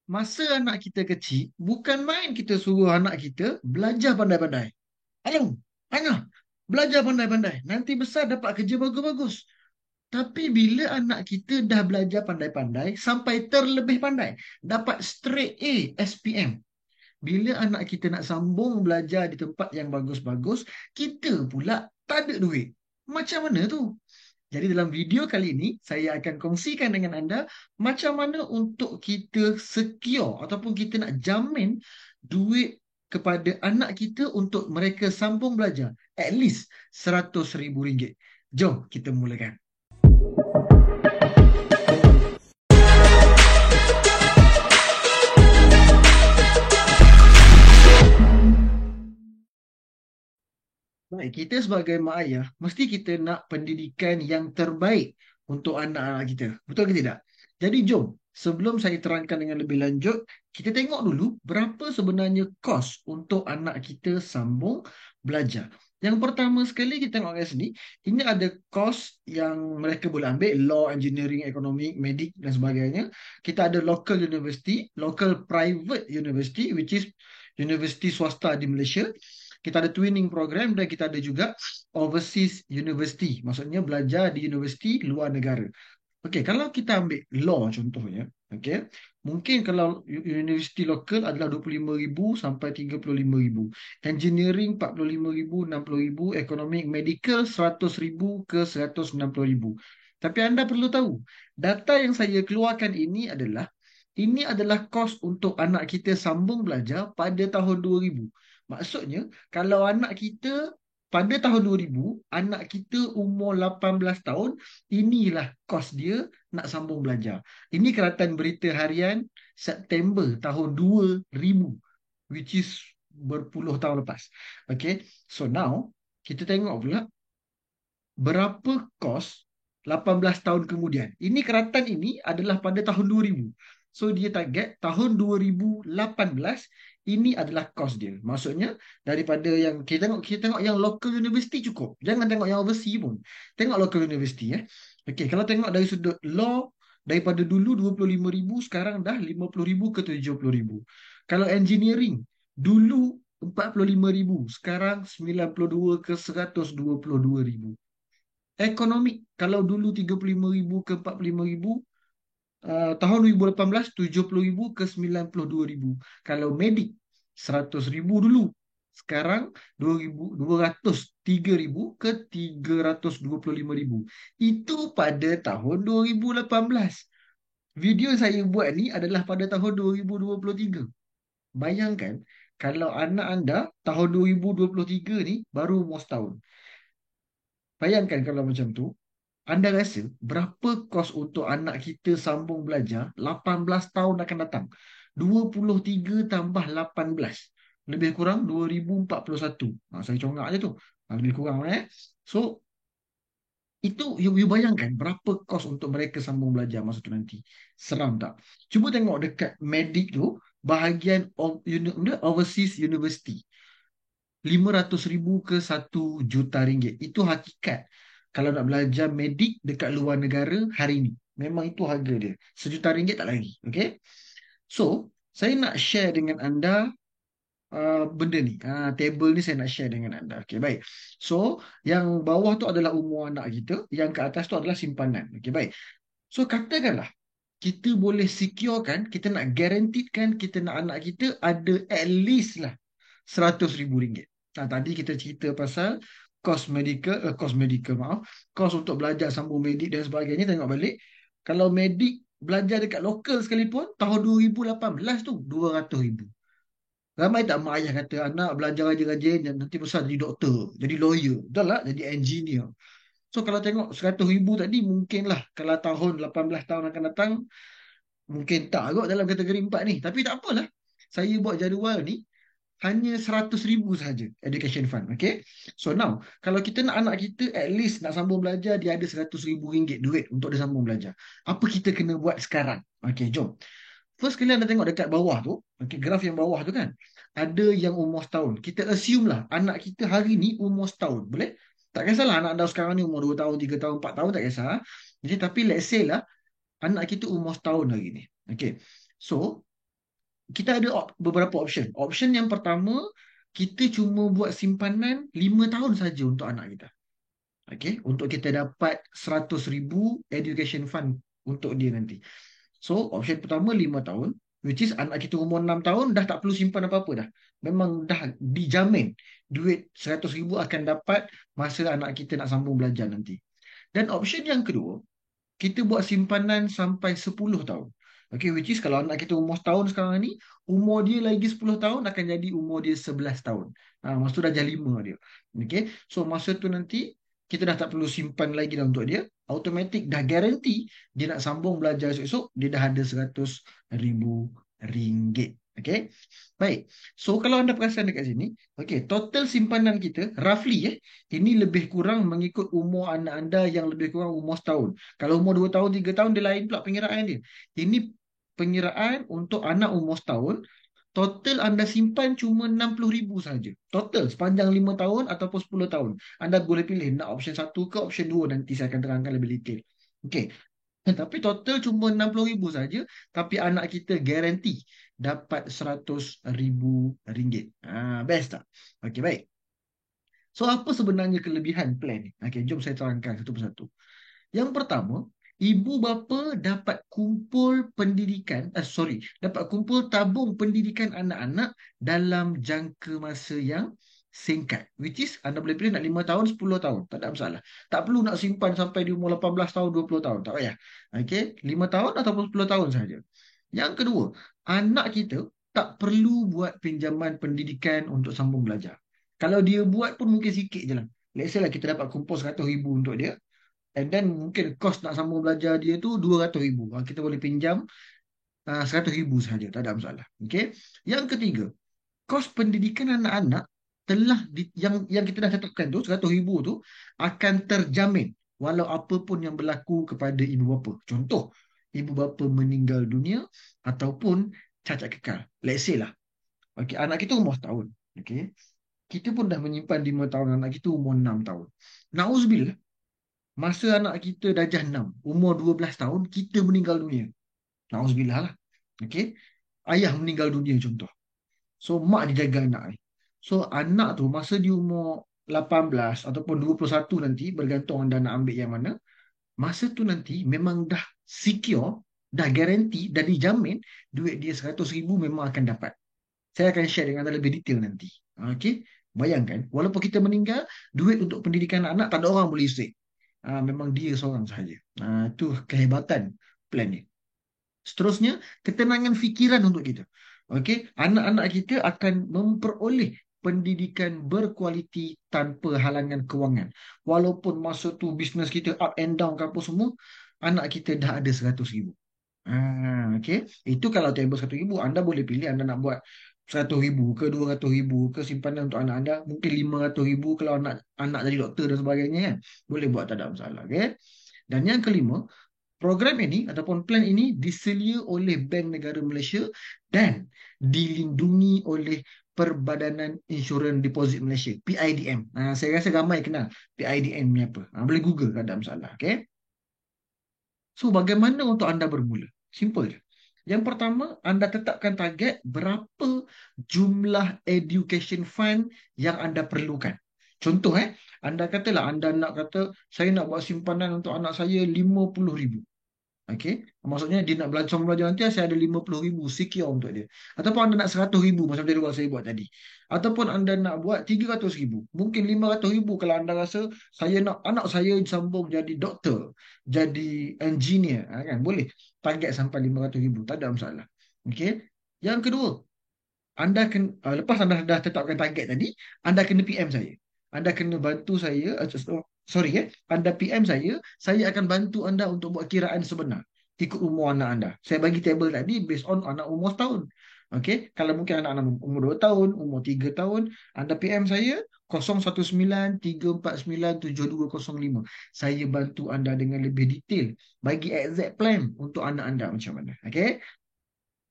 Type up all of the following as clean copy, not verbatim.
masa anak kita kecil, bukan main kita suruh anak kita belajar pandai-pandai. Ayo, anak, belajar pandai-pandai. Nanti besar dapat kerja bagus-bagus. Tapi bila anak kita dah belajar pandai-pandai, sampai terlebih pandai, dapat straight A SPM. Bila anak kita nak sambung belajar di tempat yang bagus-bagus, kita pula tak ada duit. Macam mana tu? Jadi dalam video kali ini, saya akan kongsikan dengan anda macam mana untuk kita secure ataupun kita nak jamin duit kepada anak kita untuk mereka sambung belajar. At least RM100,000. Jom kita mulakan. Baik, kita sebagai mak ayah, mesti kita nak pendidikan yang terbaik untuk anak-anak kita. Betul ke tidak? Jadi jom, sebelum saya terangkan dengan lebih lanjut, kita tengok dulu berapa sebenarnya kos untuk anak kita sambung belajar. Yang pertama sekali kita tengok kat sini, ini ada kos yang mereka boleh ambil, law, engineering, economic, medik dan sebagainya. Kita ada local university, local private university, which is universiti swasta di Malaysia. Kita ada twinning program dan kita ada juga overseas university. Maksudnya belajar di universiti luar negara. Okey, kalau kita ambil law contohnya, okey, mungkin kalau universiti lokal adalah 25,000 sampai 35,000. Engineering 45,000, 60,000, economic medical 100,000 ke 160,000. Tapi anda perlu tahu, data yang saya keluarkan ini adalah kos untuk anak kita sambung belajar pada tahun 2000. Maksudnya, kalau anak kita pada tahun 2000, anak kita umur 18 tahun, inilah kos dia nak sambung belajar. Ini Keratan Berita Harian September tahun 2000, which is berpuluh tahun lepas. Okay, so now kita tengok pula berapa kos 18 tahun kemudian. Ini keratan ini adalah pada tahun 2000. So dia target tahun 2018 ini adalah kos dia. Maksudnya daripada yang kita tengok yang local university cukup. Jangan tengok yang overseas pun. Tengok local university ya. Okey, kalau tengok dari sudut law daripada dulu 25,000 sekarang dah 50,000 ke 70,000. Kalau engineering dulu 45,000 sekarang 92 ke 122,000. Ekonomi, kalau dulu 35,000 ke 45,000, tahun 2018 70,000 ke 92,000. Kalau medik 100,000 dulu. Sekarang 203,000 ke 325,000. Itu pada tahun 2018. Video yang saya buat ni adalah pada tahun 2023. Bayangkan kalau anak anda tahun 2023 ni baru umur setahun. Bayangkan kalau macam tu, anda rasa berapa kos untuk anak kita sambung belajar 18 tahun akan datang? 23 tambah 18. Lebih kurang 2041. Saya congak je tu. Lebih kurang So, itu you bayangkan berapa kos untuk mereka sambung belajar masa tu nanti. Seram tak? Cuba tengok dekat medik tu, bahagian overseas university. 500,000 ke 1 juta ringgit. Itu hakikat. Kalau nak belajar medik dekat luar negara hari ini. Memang itu harga dia. RM1 juta tak lagi. Okay? So, saya nak share dengan anda benda ni. Table ni saya nak share dengan anda. Okay, baik. So, yang bawah tu adalah umur anak kita. Yang ke atas tu adalah simpanan. Okay, baik. So, katakanlah kita boleh securekan, kita nak guaranteedkan, kita nak anak kita ada at least lah RM100,000. Tadi kita cerita pasal kos medical, maaf, kos untuk belajar sambung medik dan sebagainya. Tengok balik, kalau medik belajar dekat lokal sekalipun, tahun 2018 tu RM200,000. Ramai tak mak ayah kata anak belajar rajin-rajin dan nanti besar jadi doktor, jadi lawyer, dah lah jadi engineer. So kalau tengok RM100,000 tadi, mungkinlah kalau tahun 18 tahun akan datang, mungkin tak kot dalam kategori 4 ni. Tapi tak apalah. Saya buat jadual ni hanya RM100,000 sahaja education fund. Okay. So now, kalau kita nak anak kita at least nak sambung belajar, dia ada RM100,000 duit untuk dia sambung belajar. Apa kita kena buat sekarang? Okay, jom. First kali anda tengok dekat bawah tu, okay, graf yang bawah tu kan, ada yang umur setahun. Kita assume lah anak kita hari ni umur setahun. Boleh? Tak kisahlah anak anda sekarang ni umur 2 tahun, 3 tahun, 4 tahun, tak kisah. Jadi tapi let's say lah anak kita umur setahun hari ni. Okay. So, kita ada beberapa option. Option yang pertama, kita cuma buat simpanan 5 tahun saja untuk anak kita. Okay, untuk kita dapat 100,000 education fund untuk dia nanti. So, option pertama 5 tahun, which is anak kita umur 6 tahun dah tak perlu simpan apa-apa dah. Memang dah dijamin duit 100,000 akan dapat masa anak kita nak sambung belajar nanti. Dan option yang kedua, kita buat simpanan sampai 10 tahun. Okay, which is kalau anak kita umur setahun sekarang ni, umur dia lagi 10 tahun akan jadi umur dia 11 tahun. Masa tu dah jadi 5 dia. Okay, so masa tu nanti kita dah tak perlu simpan lagi dah untuk dia. Automatic dah guarantee dia nak sambung belajar esok-esok, dia dah ada 100,000 ringgit. Okay, baik. So kalau anda perasan dekat sini, okay, total simpanan kita roughly ini lebih kurang mengikut umur anak anda yang lebih kurang umur setahun. Kalau umur 2 tahun, 3 tahun, dia lain pula pengiraan dia. Ini pengiraan untuk anak umur setahun, total anda simpan cuma 60,000 saja. Total sepanjang 5 tahun ataupun 10 tahun. Anda boleh pilih nak option 1 ke option 2, nanti saya akan terangkan lebih detail. Okey. Tapi total cuma 60,000 saja, tapi anak kita garanti dapat 100,000 ringgit. Best tak? Okey, baik. So, apa sebenarnya kelebihan plan ni? Okey, jom saya terangkan satu persatu. Yang pertama, ibu bapa dapat kumpul pendidikan, dapat kumpul tabung pendidikan anak-anak dalam jangka masa yang singkat. Which is, anda boleh pilih nak 5 tahun, 10 tahun. Tak ada masalah. Tak perlu nak simpan sampai di umur 18 tahun, 20 tahun. Tak payah. Okay, 5 tahun ataupun 10 tahun saja. Yang kedua, anak kita tak perlu buat pinjaman pendidikan untuk sambung belajar. Kalau dia buat pun mungkin sikit je lah. Let's say lah kita dapat kumpul 100,000 untuk dia. And then mungkin kos nak sambung belajar dia tu 200,000. Kita boleh pinjam 100,000 sahaja. Tak ada masalah. Okay. Yang ketiga, kos pendidikan anak-anak telah yang kita dah tetapkan tu, 100,000 tu akan terjamin walau apa pun yang berlaku kepada ibu bapa. Contoh, ibu bapa meninggal dunia ataupun cacat kekal. Let's say lah. Okay, anak kita umur setahun. Okay. Kita pun dah menyimpan 5 tahun, anak kita umur 6 tahun. Nauzubillah, masa anak kita darjah 6, umur 12 tahun, kita meninggal dunia. Nauzubillah lah. Okay. Ayah meninggal dunia contoh. So, mak dijaga anak ni. So, anak tu masa di umur 18 ataupun 21 nanti, bergantung anda nak ambil yang mana, masa tu nanti memang dah secure, dah garanti, dah dijamin, duit dia 100,000 memang akan dapat. Saya akan share dengan anda lebih detail nanti. Okay. Bayangkan, walaupun kita meninggal, duit untuk pendidikan anak tak ada orang boleh usik. Memang dia seorang sahaja. Itu kehebatan plan ni. Seterusnya, ketenangan fikiran untuk kita. Okey, anak-anak kita akan memperoleh pendidikan berkualiti tanpa halangan kewangan. Walaupun masa tu bisnes kita up and down ke apa semua, anak kita dah ada 100,000. Okey, itu kalau table 100,000, anda boleh pilih anda nak buat 100,000 ke 200,000 ke simpanan untuk anak anda, mungkin 500,000 kalau anak anak jadi doktor dan sebagainya kan. Boleh buat, tak ada masalah. Okay? Dan yang kelima, program ini ataupun plan ini diselia oleh Bank Negara Malaysia dan dilindungi oleh Perbadanan Insurans Deposit Malaysia, PIDM. Saya rasa ramai kenal PIDM ni apa. Boleh Google, tak ada masalah. Okay? So, bagaimana untuk anda bermula? Simple je. Yang pertama, anda tetapkan target berapa jumlah education fund yang anda perlukan. Contoh, anda katalah anda nak kata, saya nak buat simpanan untuk anak saya 50,000. Okey, maksudnya dia nak belajar nanti, saya ada 50,000 secure untuk dia. Ataupun anda nak 100,000 macam tadi saya buat tadi. Ataupun anda nak buat 300,000. Mungkin 500,000 kalau anda rasa saya nak anak saya sambung jadi doktor, jadi engineer. Kan? Boleh target sampai 500,000. Tak ada masalah. Okey. Yang kedua, lepas anda dah tetapkan target tadi, anda kena PM saya. Anda kena bantu saya, anda PM saya akan bantu anda untuk buat kiraan sebenar ikut umur anak anda. Saya bagi table tadi based on anak umur setahun. Okey, kalau mungkin anak umur 2 tahun, umur 3 tahun, anda PM saya 019-349-7205. Saya bantu anda dengan lebih detail, bagi exact plan untuk anak anda macam mana. Okey.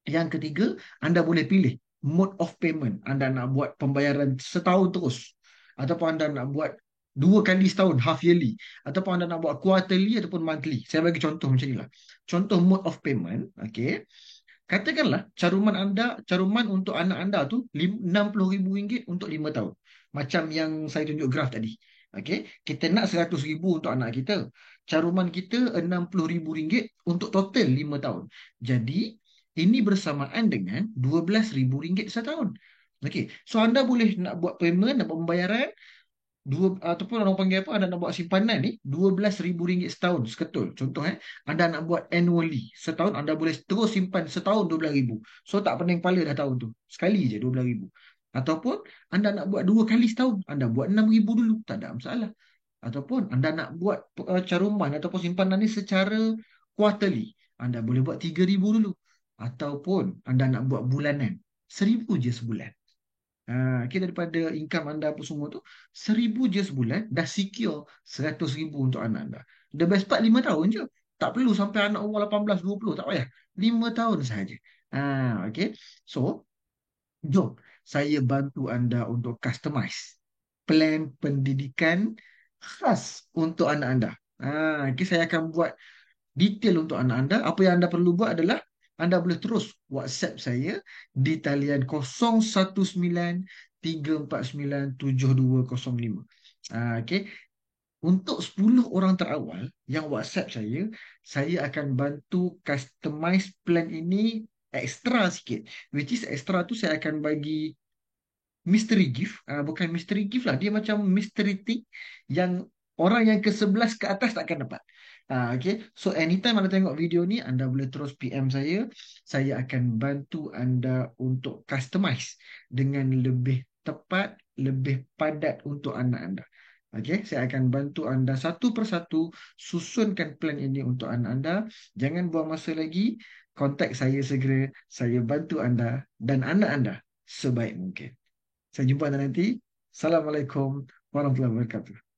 Yang ketiga, anda boleh pilih mode of payment. Anda nak buat pembayaran setahun terus, ataupun anda nak buat 2 kali setahun, half yearly, ataupun anda nak buat quarterly ataupun monthly. Saya bagi contoh macam ni lah. Contoh mode of payment, okay. Katakanlah caruman untuk anak anda tu RM60,000 untuk 5 tahun. Macam yang saya tunjuk graf tadi. Okey, kita nak RM100,000 untuk anak kita. Caruman kita RM60,000 untuk total 5 tahun. Jadi, ini bersamaan dengan RM12,000 setahun. Okey, so anda boleh nak buat payment, nak buat pembayaran ataupun orang panggil apa, anda nak buat simpanan ni RM12,000 setahun seketul. Contoh anda nak buat annually setahun, anda boleh terus simpan setahun 12,000. So tak pening kepala dah tahun tu. Sekali je 12,000. Ataupun anda nak buat 2 kali setahun, anda buat 6,000 dulu, tak ada masalah. Ataupun anda nak buat caruman ataupun simpanan ni secara quarterly, anda boleh buat 3,000 dulu. Ataupun anda nak buat bulanan, 1,000 je sebulan. Okay, daripada income anda apa semua tu, 1,000 je sebulan dah secure 100,000 untuk anak anda. The best part 5 tahun je. Tak perlu sampai anak umur 18, 20, tak payah. 5 tahun sahaja. Okay. So, jom saya bantu anda untuk customize plan pendidikan khas untuk anak anda. Okay, saya akan buat detail untuk anak anda. Apa yang anda perlu buat adalah anda boleh terus WhatsApp saya di talian 019 349 7205. Okey. Untuk 10 orang terawal yang WhatsApp saya akan bantu customize plan ini extra sikit. Which is extra tu saya akan bagi mystery gift. Bukan mystery gift lah, dia macam mystery thing yang orang yang ke-11 ke atas takkan dapat. Okay, so anytime anda tengok video ni, anda boleh terus PM saya akan bantu anda untuk customize dengan lebih tepat, lebih padat untuk anak anda. Okay, saya akan bantu anda satu persatu susunkan plan ini untuk anak anda. Jangan buang masa lagi, kontak saya segera, saya bantu anda dan anak anda sebaik mungkin. Saya jumpa anda nanti. Assalamualaikum warahmatullahi wabarakatuh.